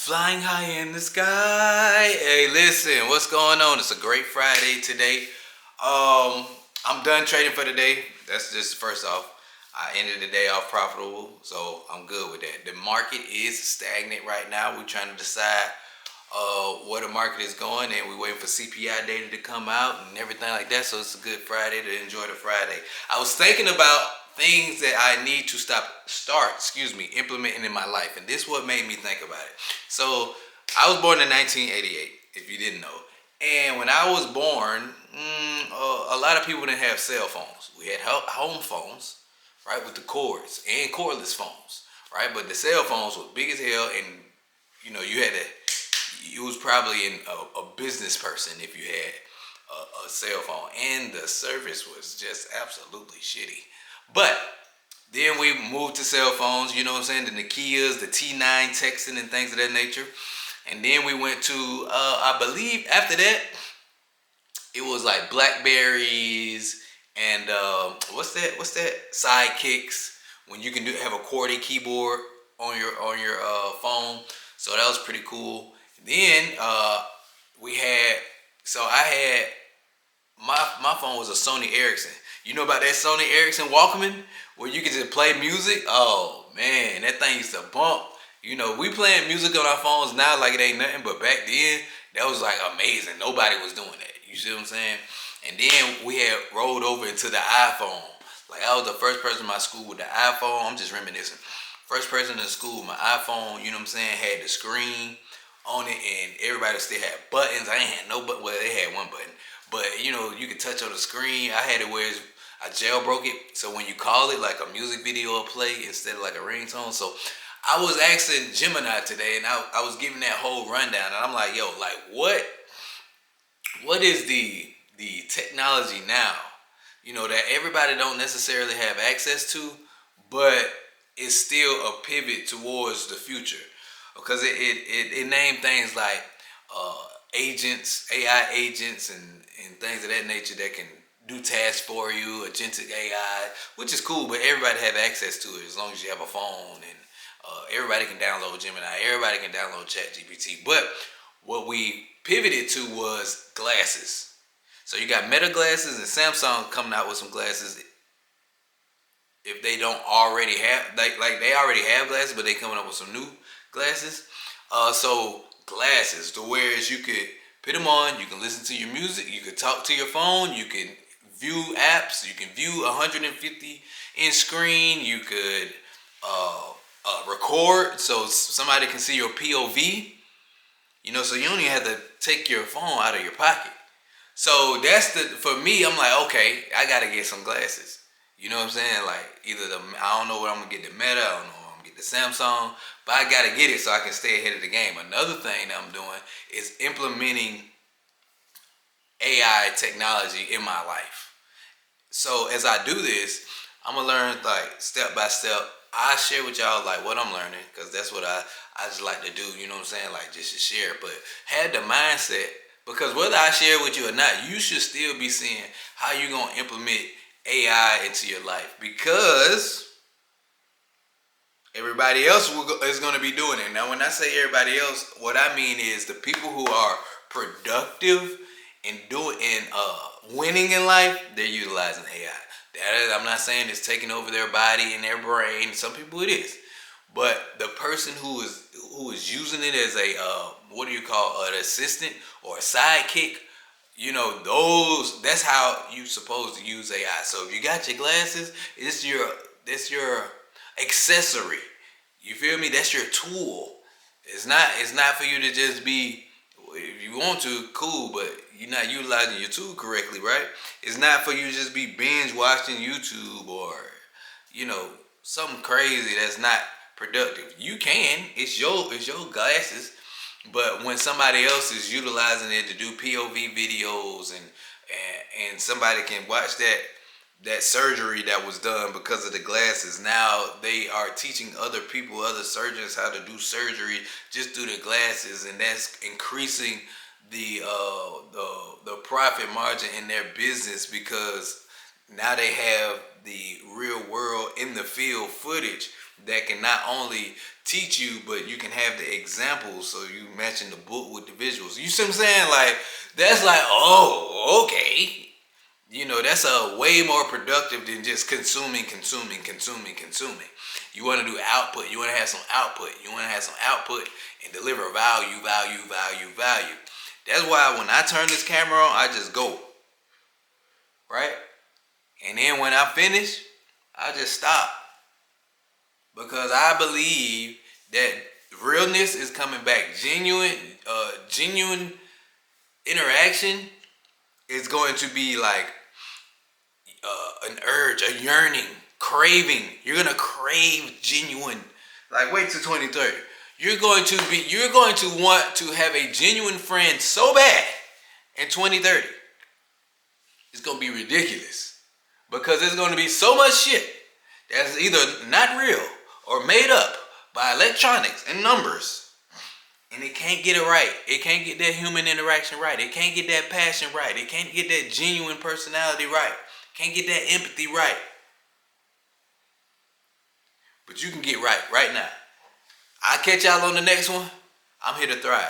flying high in the sky. Hey, listen, what's going on? It's a great Friday today. I'm done trading for the day. That's just first off. I ended the day off profitable, so I'm good with that. The market is stagnant right now. We're trying to decide where the market is going, and we're waiting for CPI data to come out and everything like that. So it's a good Friday to enjoy the Friday. I was thinking about things that I need to implementing in my life, and this what made me think about it. So I was born in 1988, if you didn't know, and when I was born, a lot of people didn't have cell phones. We had home phones, right, with the cords and cordless phones, right, but the cell phones were big as hell, and you had to. You was probably a business person if you had a cell phone, and the service was just absolutely shitty. But then we moved to cell phones, you know what I'm saying, the Nokias, the T9 texting and things of that nature. And then we went to, I believe after that, it was like Blackberries and what's that? Sidekicks, when you can have a QWERTY keyboard on your phone. So that was pretty cool. Then I had my phone was a Sony Ericsson. You know about that Sony Ericsson Walkman where you can just play music? Oh man, that thing used to bump. We playing music on our phones now like it ain't nothing, but back then that was like amazing. Nobody was doing that. You see what I'm saying? And then we had rolled over into the iPhone. Like I was the first person in my school with the iPhone. I'm just reminiscing. First person in the school with my iPhone, you know what I'm saying, had the screen on it, and everybody still had buttons. I ain't had no button. Well, they had one button, but you could touch on the screen. I had it where I jailbroke it, so when you call it, like a music video will play instead of like a ringtone. So I was asking Gemini today, and I was giving that whole rundown, and I'm like, yo, like what is the technology now? That everybody don't necessarily have access to, but it's still a pivot towards the future. Because it named things like agents, AI agents, and things of that nature that can do tasks for you, agentic AI, which is cool, but everybody have access to it as long as you have a phone, and everybody can download Gemini, everybody can download ChatGPT. But what we pivoted to was glasses. So you got Meta glasses, and Samsung coming out with some glasses. If they don't already have, they already have glasses, but they coming up with some new glasses. So glasses, to whereas you could put them on, you can listen to your music, you could talk to your phone, you can view apps, you can view 150 inch screen, you could record so somebody can see your POV. So you don't even have to take your phone out of your pocket. So for me, I'm like, okay, I gotta get some glasses. You know what I'm saying? Like I don't know what I'm gonna get, the Meta, I don't know what I'm gonna get, the Samsung, but I gotta get it so I can stay ahead of the game. Another thing that I'm doing is implementing AI technology in my life. So as I do this, I'm gonna learn like step by step. I share with y'all like what I'm learning, because that's what I just like to do. You know what I'm saying? Like just to share, but had the mindset, because whether I share with you or not, you should still be seeing how you gonna implement AI into your life, because everybody else is going to be doing it. Now, when I say everybody else, what I mean is the people who are productive and winning in life, they're utilizing AI. I'm not saying it's taking over their body and their brain. Some people it is, but the person who is using it as an assistant or a sidekick, that's how you supposed to use AI. So if you got your glasses, it's your accessory. You feel me? That's your tool. It's not for you to just be, if you want to, cool, but you're not utilizing your tool correctly, right? It's not for you to just be binge watching YouTube or something crazy that's not productive. You can. It's your glasses. But when somebody else is utilizing it to do POV videos, and somebody can watch that surgery that was done because of the glasses, now they are teaching other people, other surgeons, how to do surgery just through the glasses, and that's increasing the profit margin in their business, because now they have the real world in the field footage that can not only teach you, but you can have the examples, so you matching the book with the visuals. You see what I'm saying? Like, that's like, oh, okay. You know, that's a way more productive than just consuming. You want to do output. You want to have some output. You want to have some output and deliver value. That's why when I turn this camera on, I just go. Right? And then when I finish, I just stop. Because I believe that realness is coming back. Genuine interaction is going to be like an urge, a yearning, craving. You're gonna crave genuine. Like, wait till 2030. You're going to want to have a genuine friend so bad in 2030. It's gonna be ridiculous. Because there's gonna be so much shit that's either not real or made up by electronics and numbers. And it can't get it right. It can't get that human interaction right. It can't get that passion right. It can't get that genuine personality right. Can't get that empathy right. But you can get right now. I'll catch y'all on the next one. I'm here to thrive.